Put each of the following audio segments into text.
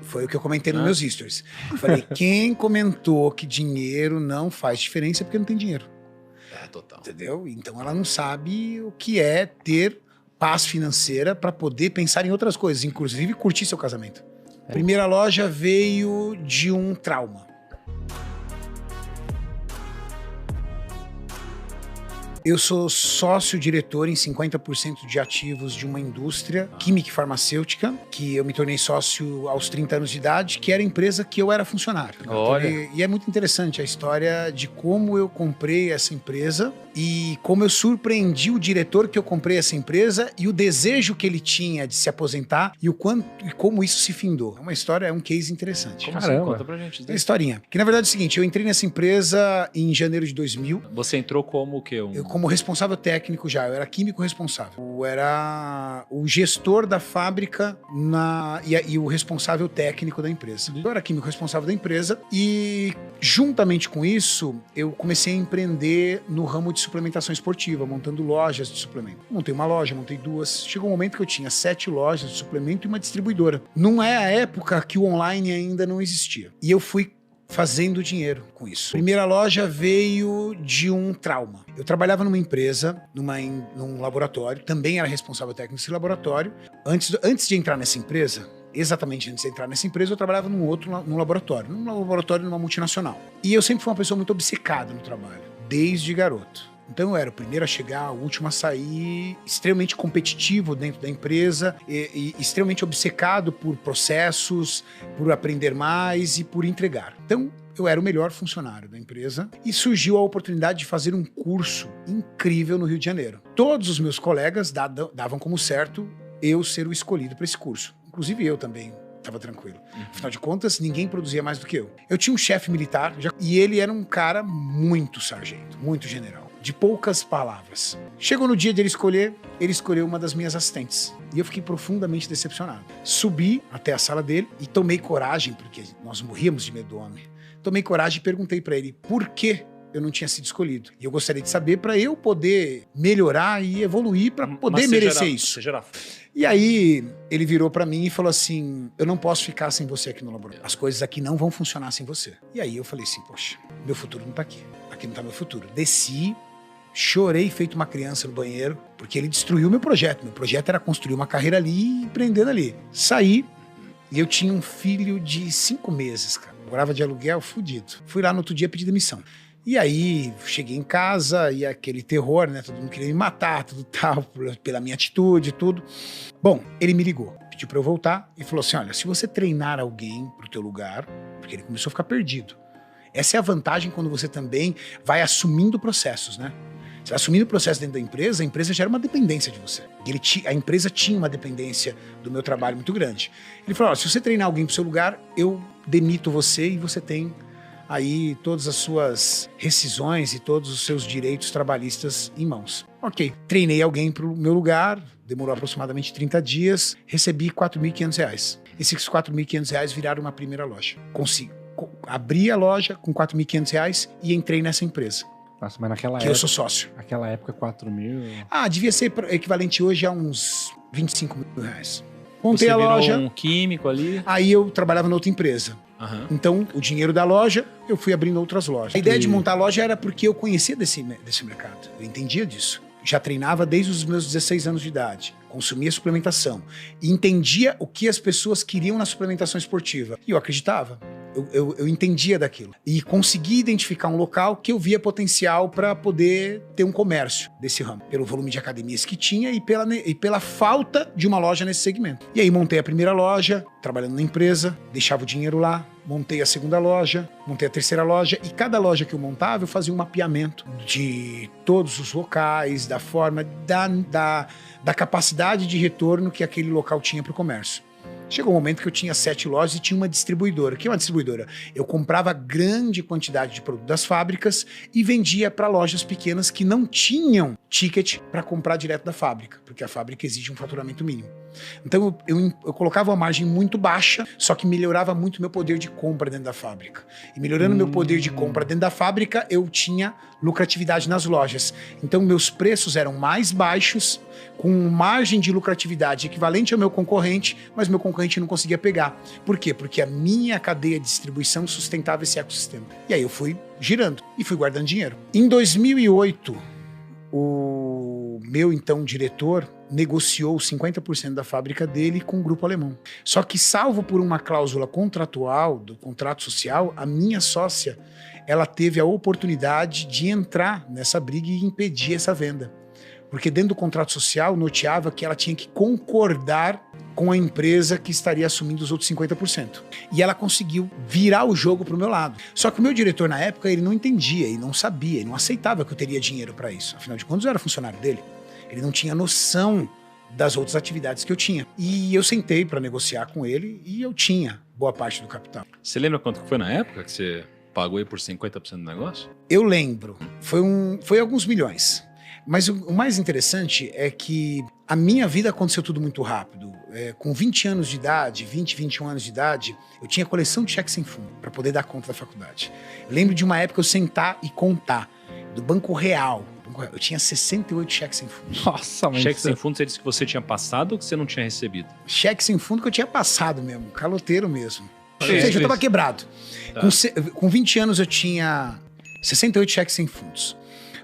Foi o que eu comentei nos meus stories. Eu falei, quem comentou que dinheiro não faz diferença é porque não tem dinheiro. Total. Entendeu? Então ela não sabe o que é ter paz financeira para poder pensar em outras coisas, inclusive curtir seu casamento. A primeira loja veio de um trauma. Eu sou sócio-diretor em 50% de ativos de uma indústria química e farmacêutica, que eu me tornei sócio aos 30 anos de idade, que era a empresa que eu era funcionário. Olha. E é muito interessante a história de como eu comprei essa empresa e como eu surpreendi o diretor que eu comprei essa empresa e o desejo que ele tinha de se aposentar e como isso se findou. É uma história, é um case interessante. Como assim? Conta pra gente. É uma historinha. Que na verdade é o seguinte, eu entrei nessa empresa em janeiro de 2000. Você entrou como o quê? Eu como responsável técnico já, eu era químico responsável. Eu era o gestor da fábrica e o responsável técnico da empresa. Eu era químico responsável da empresa e, juntamente com isso, eu comecei a empreender no ramo de suplementação esportiva, montando lojas de suplemento. Montei uma loja, montei duas. Chegou um momento que eu tinha 7 lojas de suplemento e uma distribuidora. Não é a época que o online ainda não existia. E eu fui fazendo dinheiro com isso. Primeira loja veio de um trauma. Eu trabalhava numa empresa, num laboratório, também era responsável técnico desse laboratório. Antes de entrar nessa empresa, exatamente antes de entrar nessa empresa, eu trabalhava num laboratório numa multinacional. E eu sempre fui uma pessoa muito obcecada no trabalho, desde garoto. Então eu era o primeiro a chegar, o último a sair, extremamente competitivo dentro da empresa, e extremamente obcecado por processos, por aprender mais e por entregar. Então eu era o melhor funcionário da empresa e surgiu a oportunidade de fazer um curso incrível no Rio de Janeiro. Todos os meus colegas davam como certo eu ser o escolhido para esse curso. Inclusive eu também. Estava tranquilo. Afinal de contas, ninguém produzia mais do que eu. Eu tinha um chefe militar e ele era um cara muito sargento, muito general, de poucas palavras. Chegou no dia de ele escolheu uma das minhas assistentes. E eu fiquei profundamente decepcionado. Subi até a sala dele e tomei coragem, porque nós morríamos de medo do homem. Tomei coragem e perguntei para ele por que eu não tinha sido escolhido. E eu gostaria de saber para eu poder melhorar e evoluir para poder merecer isso. E aí ele virou para mim e falou assim, eu não posso ficar sem você aqui no laboratório. As coisas aqui não vão funcionar sem você. E aí eu falei assim, poxa, meu futuro não tá aqui. Aqui não tá meu futuro. Desci, chorei feito uma criança no banheiro, porque ele destruiu meu projeto. Meu projeto era construir uma carreira ali e empreender ali. Saí e eu tinha um filho de 5 meses, cara. Morava de aluguel, fudido. Fui lá no outro dia pedir demissão. E aí, cheguei em casa e aquele terror, né? Todo mundo queria me matar, tudo tal, pela minha atitude e tudo. Bom, ele me ligou, pediu pra eu voltar e falou assim, olha, se você treinar alguém pro teu lugar, porque ele começou a ficar perdido. Essa é a vantagem quando você também vai assumindo processos, né? Você vai assumindo o processo dentro da empresa, a empresa gera uma dependência de você. A empresa tinha uma dependência do meu trabalho muito grande. Ele falou, se você treinar alguém pro seu lugar, eu demito você e você tem aí todas as suas rescisões e todos os seus direitos trabalhistas em mãos. Ok, treinei alguém pro meu lugar, demorou aproximadamente 30 dias, recebi R$4.500. Esses R$4.500 viraram uma primeira loja. Abri a loja com R$4.500 e entrei nessa empresa. Nossa, mas naquela que época, eu sou sócio. Naquela época, 4 mil... Devia ser equivalente hoje a uns R$25.000. Montei Você a loja. Virou um químico ali? Aí eu trabalhava na outra empresa. Uhum. Então, o dinheiro da loja, eu fui abrindo outras lojas. A ideia de montar a loja era porque eu conhecia desse mercado. Eu entendia disso. Já treinava desde os meus 16 anos de idade. Consumia suplementação. E entendia o que as pessoas queriam na suplementação esportiva. E eu acreditava. Eu entendia daquilo. E consegui identificar um local que eu via potencial para poder ter um comércio desse ramo. Pelo volume de academias que tinha e pela falta de uma loja nesse segmento. E aí montei a primeira loja, trabalhando na empresa, deixava o dinheiro lá, montei a segunda loja, montei a terceira loja. E cada loja que eu montava, eu fazia um mapeamento de todos os locais, da forma, da capacidade de retorno que aquele local tinha para o comércio. Chegou um momento que eu tinha 7 lojas e tinha uma distribuidora. O que é uma distribuidora? Eu comprava grande quantidade de produto das fábricas e vendia para lojas pequenas que não tinham ticket para comprar direto da fábrica, porque a fábrica exige um faturamento mínimo. Então eu colocava uma margem muito baixa, só que melhorava muito meu poder de compra dentro da fábrica. E melhorando meu poder de compra dentro da fábrica, eu tinha lucratividade nas lojas. Então meus preços eram mais baixos, com margem de lucratividade equivalente ao meu concorrente, mas meu concorrente não conseguia pegar. Por quê? Porque a minha cadeia de distribuição sustentava esse ecossistema. E aí eu fui girando e fui guardando dinheiro. Em 2008, o meu então diretor negociou 50% da fábrica dele com o grupo alemão. Só que, salvo por uma cláusula contratual, do contrato social, a minha sócia, ela teve a oportunidade de entrar nessa briga e impedir essa venda. Porque dentro do contrato social, noteava que ela tinha que concordar com a empresa que estaria assumindo os outros 50%. E ela conseguiu virar o jogo para o meu lado. Só que o meu diretor, na época, ele não entendia, ele não sabia, ele não aceitava que eu teria dinheiro para isso. Afinal de contas, eu era funcionário dele. Ele não tinha noção das outras atividades que eu tinha. E eu sentei para negociar com ele e eu tinha boa parte do capital. Você lembra quanto que foi na época que você pagou aí por 50% do negócio? Eu lembro. Foi alguns milhões. Mas o mais interessante é que a minha vida aconteceu tudo muito rápido. Com 20 anos de idade, 20, 21 anos de idade, eu tinha coleção de cheques sem fundo para poder dar conta da faculdade. Eu lembro de uma época eu sentar e contar, do Banco Real. Eu tinha 68 cheques sem fundo. Nossa, mas... Cheque sem fundo, você disse que você tinha passado ou que você não tinha recebido? Cheque sem fundo que eu tinha passado mesmo, caloteiro mesmo. Ou Sim, seja, eu tava isso. quebrado. Tá. Com 20 anos eu tinha 68 cheques sem fundos.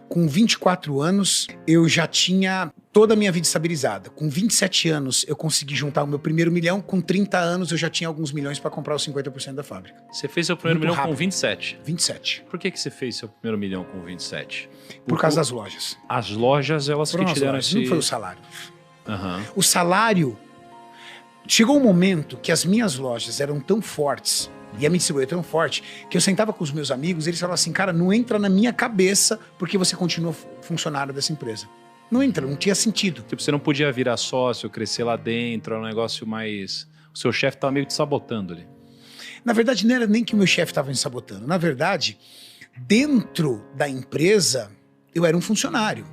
Com 24 anos, eu já tinha toda a minha vida estabilizada. Com 27 anos, eu consegui juntar o meu primeiro milhão. Com 30 anos, eu já tinha alguns milhões para comprar os 50% da fábrica. Você fez seu primeiro Muito milhão com rápido. 27. 27. Por que você fez seu primeiro milhão com 27? Por causa das lojas. As lojas, elas Foram que as te deram lojas, esse... não foi o salário. Aham. O salário... Chegou um momento que as minhas lojas eram tão fortes, e a minha distribuidora tão forte, que eu sentava com os meus amigos e eles falavam assim, cara, não entra na minha cabeça porque você continua funcionário dessa empresa. Não entra, não tinha sentido. Tipo, você não podia virar sócio, crescer lá dentro, era um negócio mais... O seu chefe tava meio te sabotando ali. Na verdade, não era nem que o meu chefe estava me sabotando. Na verdade, dentro da empresa, eu era um funcionário.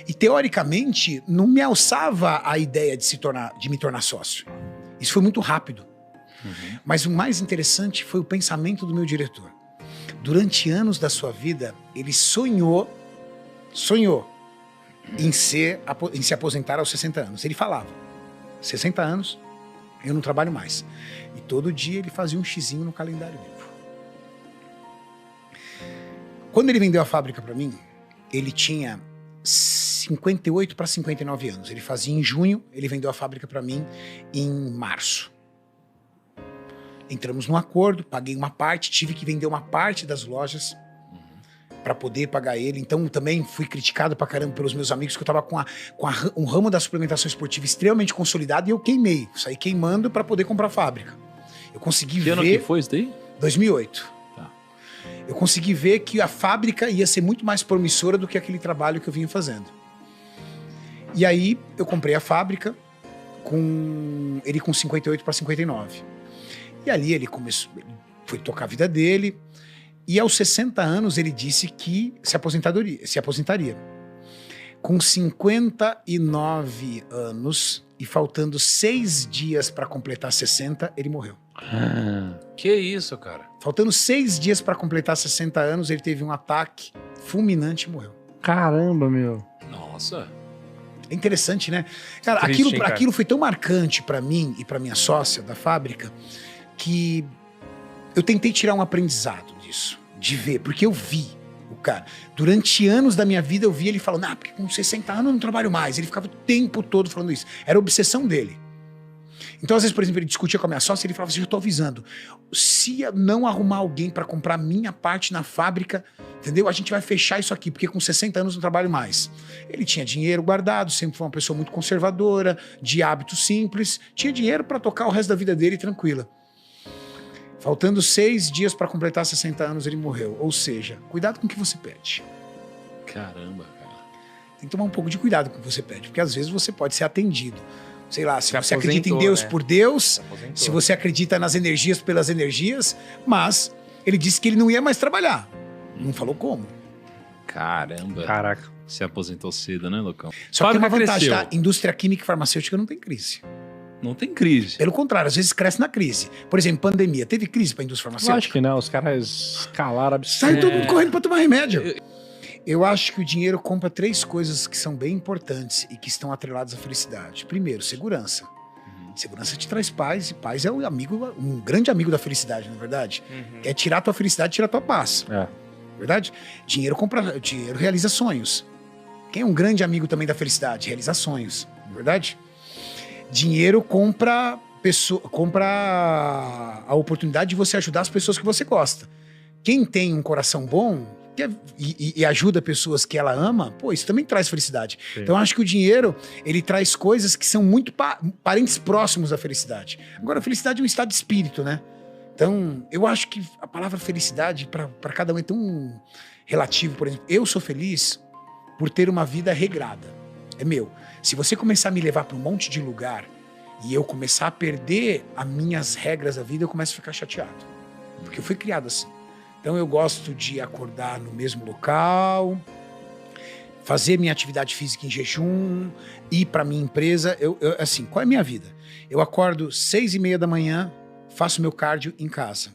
E, teoricamente, não me alçava a ideia de me tornar sócio. Isso foi muito rápido. Mas o mais interessante foi o pensamento do meu diretor. Durante anos da sua vida, ele sonhou em se aposentar aos 60 anos. Ele falava, 60 anos, eu não trabalho mais. E todo dia ele fazia um xizinho no calendário vivo. Quando ele vendeu a fábrica para mim, ele tinha 58 para 59 anos. Ele fazia em junho, ele vendeu a fábrica para mim em março. Entramos num acordo, paguei uma parte, tive que vender uma parte das lojas para poder pagar ele. Então também fui criticado pra caramba pelos meus amigos que eu tava com um ramo da suplementação esportiva extremamente consolidado e eu queimei. Saí queimando para poder comprar a fábrica. Eu consegui Que ano ver... que foi isso daí? 2008. Tá. Eu consegui ver que a fábrica ia ser muito mais promissora do que aquele trabalho que eu vinha fazendo. E aí eu comprei a fábrica com 58 para 59. E ali ele foi tocar a vida dele. E aos 60 anos ele disse que se aposentaria. Com 59 anos e faltando 6 dias para completar 60, ele morreu. Que isso, cara? Faltando 6 dias para completar 60 anos, ele teve um ataque fulminante e morreu. Caramba, meu. Nossa. É interessante, né? Cara, Triste, hein, cara? aquilo foi tão marcante para mim e para minha sócia da fábrica que eu tentei tirar um aprendizado disso, de ver, porque eu vi o cara. Durante anos da minha vida eu vi ele falando, porque com 60 anos eu não trabalho mais. Ele ficava o tempo todo falando isso. Era a obsessão dele. Então, às vezes, por exemplo, ele discutia com a minha sócia e ele falava assim, eu tô avisando, se eu não arrumar alguém para comprar minha parte na fábrica, entendeu? A gente vai fechar isso aqui, porque com 60 anos eu não trabalho mais. Ele tinha dinheiro guardado, sempre foi uma pessoa muito conservadora, de hábitos simples, tinha dinheiro para tocar o resto da vida dele tranquila. Faltando 6 dias para completar 60 anos, ele morreu. Ou seja, cuidado com o que você pede. Caramba, cara. Tem que tomar um pouco de cuidado com o que você pede, porque às vezes você pode ser atendido. Sei lá, se Se você acredita em aposentou, Deus né? por Deus, Se aposentou. se você acredita nas energias pelas energias, mas ele disse que ele não ia mais trabalhar. Não falou como. Caramba. Caraca. Se aposentou cedo, né, Lucão? Só que tem uma Fábrica vantagem, cresceu. tá? Indústria química e farmacêutica não tem crise. Não tem crise. Pelo contrário, às vezes cresce na crise. Por exemplo, pandemia. Teve crise para a indústria Eu farmacêutica? acho que não, os caras escalaram absurdo. Sai todo mundo correndo para tomar remédio. Eu acho que o dinheiro compra 3 coisas que são bem importantes e que estão atreladas à felicidade. Primeiro, segurança. Segurança te traz paz, e paz é um grande amigo da felicidade, não é verdade? É tirar a tua felicidade, tirar a tua paz. É. Verdade? Dinheiro realiza sonhos. Quem é um grande amigo também da felicidade? Realiza sonhos, não é verdade? Dinheiro compra a oportunidade de você ajudar as pessoas que você gosta. Quem tem um coração bom e ajuda pessoas que ela ama, pô, isso também traz felicidade. Sim. Então eu acho que o dinheiro, ele traz coisas que são muito parentes próximos da felicidade. Agora, a felicidade é um estado de espírito, né? Então, eu acho que a palavra felicidade para cada um é tão relativo. Por exemplo, eu sou feliz por ter uma vida regrada. É meu. Se você começar a me levar para um monte de lugar e eu começar a perder as minhas regras da vida, eu começo a ficar chateado. Porque eu fui criado assim. Então eu gosto de acordar no mesmo local, fazer minha atividade física em jejum, ir para minha empresa. Assim, qual é a minha vida? Eu acordo 6:30 da manhã, faço meu cardio em casa.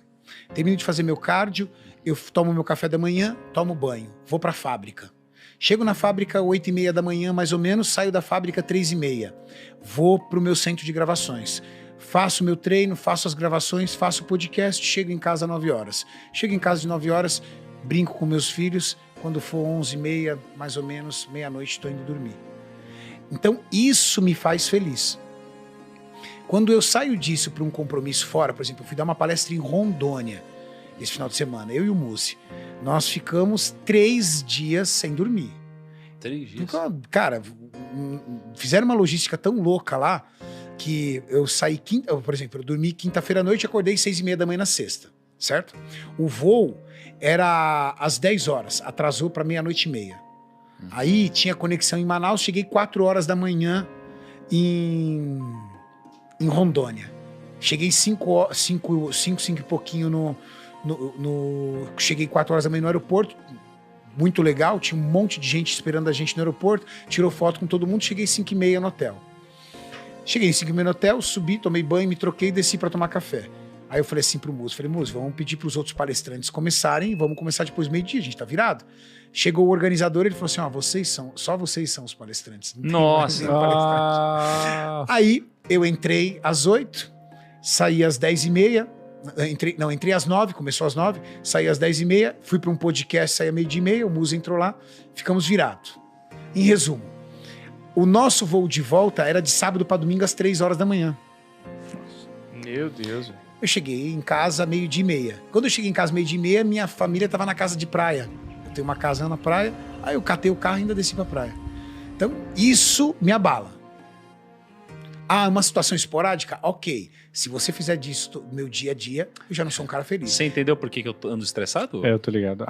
Termino de fazer meu cardio, eu tomo meu café da manhã, tomo banho, vou para a fábrica. Chego na fábrica 8:30 da manhã, mais ou menos, saio da fábrica 3:30. Vou para o meu centro de gravações. Faço meu treino, faço as gravações, faço o podcast, chego em casa às 9 horas. Chego em casa de 9 horas, brinco com meus filhos. Quando for 11:30, mais ou menos, meia-noite, estou indo dormir. Então, isso me faz feliz. Quando eu saio disso para um compromisso fora, por exemplo, eu fui dar uma palestra em Rondônia esse final de semana, eu e o Musi. Nós ficamos 3 dias sem dormir. 3 dias. Cara, fizeram uma logística tão louca lá que eu saí por exemplo, eu dormi quinta-feira à noite e acordei 6:30 da manhã na sexta, certo? O voo era às 10 horas, atrasou para 00:30. Aí tinha conexão em Manaus, cheguei 4 horas da manhã em Rondônia. Cheguei 5 e pouquinho cheguei 4 horas da manhã no aeroporto, muito legal, tinha um monte de gente esperando a gente no aeroporto, tirou foto com todo mundo, cheguei 5:30 no hotel. Cheguei em 5:30 no hotel, subi, tomei banho, me troquei e desci para tomar café. Aí eu falei assim pro Muso, vamos pedir pros outros palestrantes começarem, vamos começar depois do meio-dia, a gente tá virado. Chegou o organizador, ele falou assim, só vocês são os palestrantes. Não tem mais nenhum palestrante. Aí eu entrei às 8, saí às 10:30, entrei às 9, começou às 9, saí às 10:30, fui para um podcast, saí à 12:30, o Muso entrou lá, ficamos virados. Em resumo, o nosso voo de volta era de sábado para domingo às 3 horas da manhã. Meu Deus. Eu cheguei em casa 12:30. Quando eu cheguei em casa 12:30, minha família estava na casa de praia. Eu tenho uma casa na praia, aí eu catei o carro e ainda desci pra praia. Então, isso me abala. Ah, uma situação esporádica? Ok. Se você fizer disso no meu dia a dia, eu já não sou um cara feliz. Você entendeu por que eu ando estressado? É, eu tô ligado.